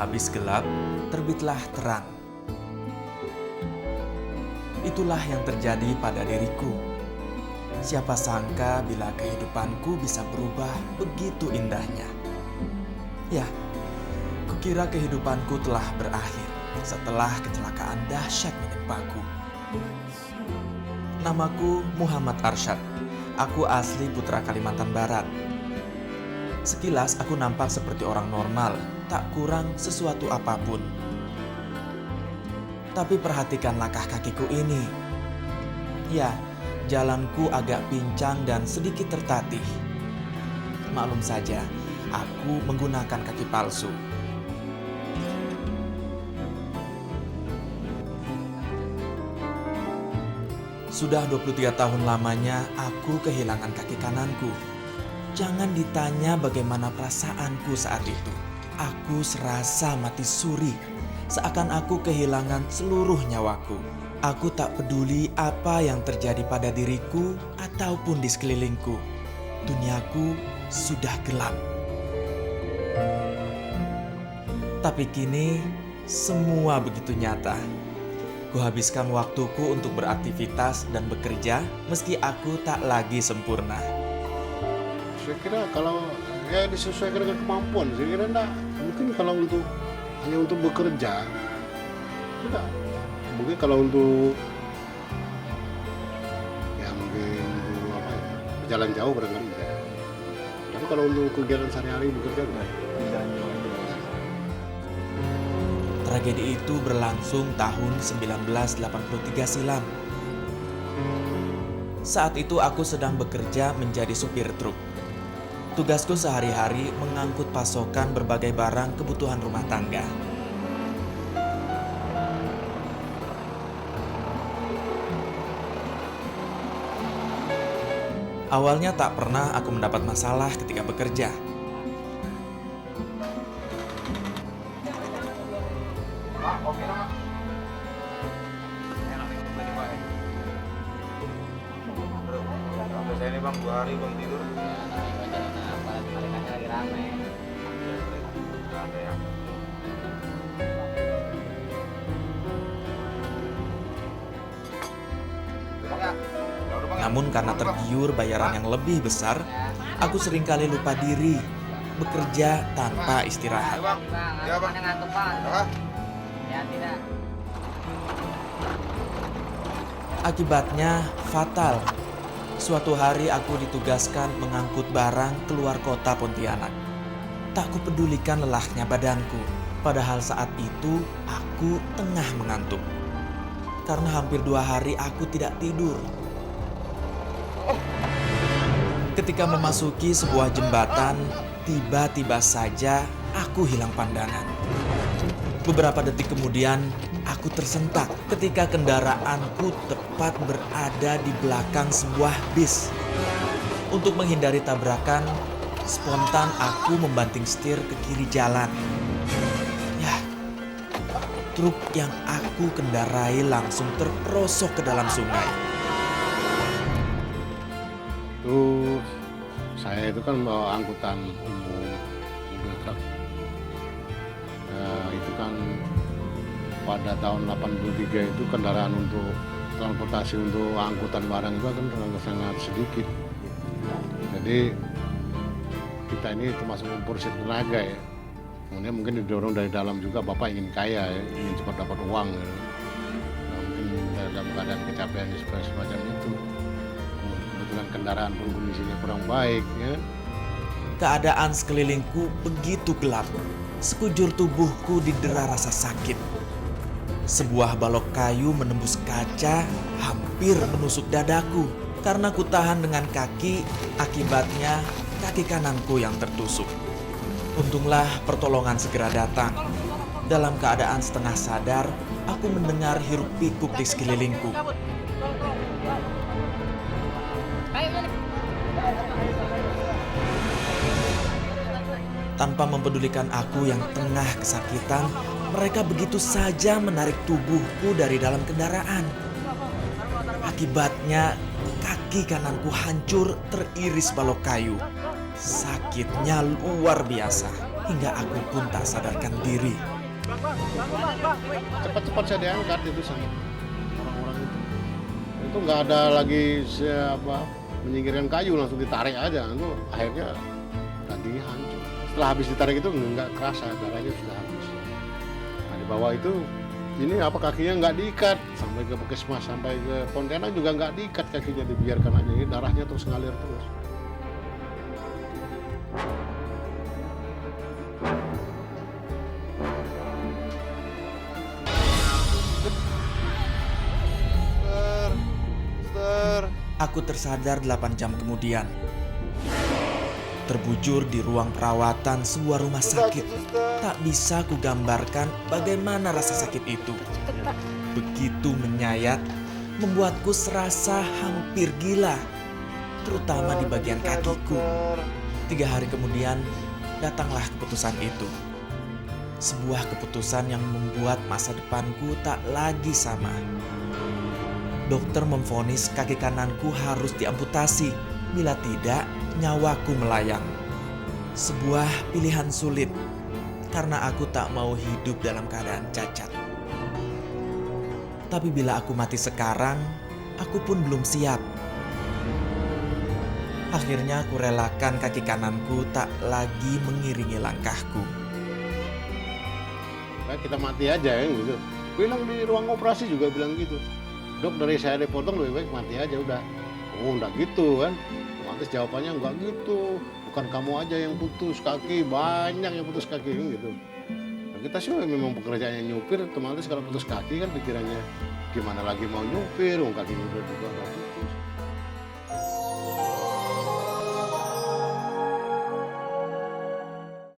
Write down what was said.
Habis gelap, terbitlah terang. Itulah yang terjadi pada diriku. Siapa sangka bila kehidupanku bisa berubah begitu indahnya. Ya, kukira kehidupanku telah berakhir setelah kecelakaan dahsyat menimpaku. Namaku Muhammad Arsyad. Aku asli putra Kalimantan Barat. Sekilas aku nampak seperti orang normal, tak kurang sesuatu apapun. Tapi perhatikan langkah kakiku ini. Ya, jalanku agak pincang dan sedikit tertatih. Maklum saja, aku menggunakan kaki palsu. Sudah 23 tahun lamanya aku kehilangan kaki kananku. Jangan ditanya bagaimana perasaanku saat itu. Aku serasa mati suri, seakan aku kehilangan seluruh nyawaku. Aku tak peduli apa yang terjadi pada diriku ataupun di sekelilingku. Duniaku sudah gelap. Tapi kini semua begitu nyata. Kuhabiskan waktuku untuk beraktivitas dan bekerja meski aku tak lagi sempurna. Saya kira kalau ya disesuaikan dengan kemampuan, saya kira enggak. Mungkin kalau untuk hanya untuk bekerja, tidak. Mungkin kalau untuk ya mungkin untuk apa ya, berjalan jauh barangkali ya. Tapi kalau untuk kegiatan sehari-hari bekerja enggak. Tragedi itu berlangsung tahun 1983 silam. Saat itu aku sedang bekerja menjadi supir truk. Tugasku sehari-hari mengangkut pasokan berbagai barang kebutuhan rumah tangga. Awalnya tak pernah aku mendapat masalah ketika bekerja. Saya ini bang 2 hari bang tidur. Lagi rame. Ada ya. Namun karena tergiur bayaran yang lebih besar, aku seringkali lupa diri, bekerja tanpa istirahat. Bang, ya bang. Ngantuk bang. Ya tidak. Akibatnya fatal. Suatu hari aku ditugaskan mengangkut barang keluar kota Pontianak. Tak kupedulikan lelahnya badanku, padahal saat itu aku tengah mengantuk. Karena hampir 2 hari aku tidak tidur. Ketika memasuki sebuah jembatan, tiba-tiba saja aku hilang pandangan. Beberapa detik kemudian, aku tersentak ketika kendaraanku tepat berada di belakang sebuah bis. Untuk menghindari tabrakan, spontan aku membanting setir ke kiri jalan. Ya, truk yang aku kendarai langsung terperosok ke dalam sungai. Itu saya itu kan bawa angkutan umum, mobil truk. Itu kan pada tahun 83 itu kendaraan untuk transportasi untuk angkutan barang itu kan sangat sedikit. Jadi kita ini termasuk memporsir tenaga ya. Kemudian mungkin didorong dari dalam juga, bapak ingin kaya ya, ingin cepat dapat uang ya. Nah, mungkin dalam keadaan kecapean semacam itu. Kebetulan kendaraan pun kondisinya kurang baik ya. Keadaan sekelilingku begitu gelap. Sekujur tubuhku didera rasa sakit. Sebuah balok kayu menembus kaca, hampir menusuk dadaku. Karena ku tahan dengan kaki, akibatnya kaki kananku yang tertusuk. Untunglah pertolongan segera datang. Dalam keadaan setengah sadar, aku mendengar hiruk pikuk di sekelilingku. Tanpa mempedulikan aku yang tengah kesakitan, mereka begitu saja menarik tubuhku dari dalam kendaraan. Akibatnya, kaki kananku hancur teriris balok kayu. Sakitnya luar biasa, hingga aku pun tak sadarkan diri. Cepat-cepat saya diangkat itu sama orang-orang itu. Itu nggak ada lagi siapa menyingkirkan kayu, langsung ditarik aja. Itu akhirnya kakinya hancur. Setelah habis ditarik itu nggak kerasa, darahnya sudah habis. Nah, di bawah itu ini apa kakinya nggak diikat sampai ke puskesmas, sampai ke Pontianak juga nggak diikat kakinya, dibiarkan aja. Ini darahnya terus ngalir terus. Aku tersadar 8 jam kemudian. Terbujur di ruang perawatan sebuah rumah sakit. Tak bisa kugambarkan bagaimana rasa sakit itu. Begitu menyayat, membuatku serasa hampir gila. Terutama di bagian kakiku. 3 hari kemudian, datanglah keputusan itu. Sebuah keputusan yang membuat masa depanku tak lagi sama. Dokter memvonis kaki kananku harus diamputasi, bila tidak nyawaku melayang. Sebuah pilihan sulit, karena aku tak mau hidup dalam keadaan cacat. Tapi bila aku mati sekarang, aku pun belum siap. Akhirnya aku relakan kaki kananku tak lagi mengiringi langkahku. Nah, kita mati aja ya gitu. Bilang di ruang operasi juga bilang gitu. Dok, dari saya dipotong lebih baik mati aja udah. Oh, enggak gitu kan. Otomatis jawabannya enggak gitu. Bukan kamu aja yang putus kaki, banyak yang putus kaki gitu. Nah, kita sih memang pekerjaannya nyupir, otomatis kalau putus kaki kan pikirannya gimana lagi mau nyupir, kakinya udah juga enggak putus.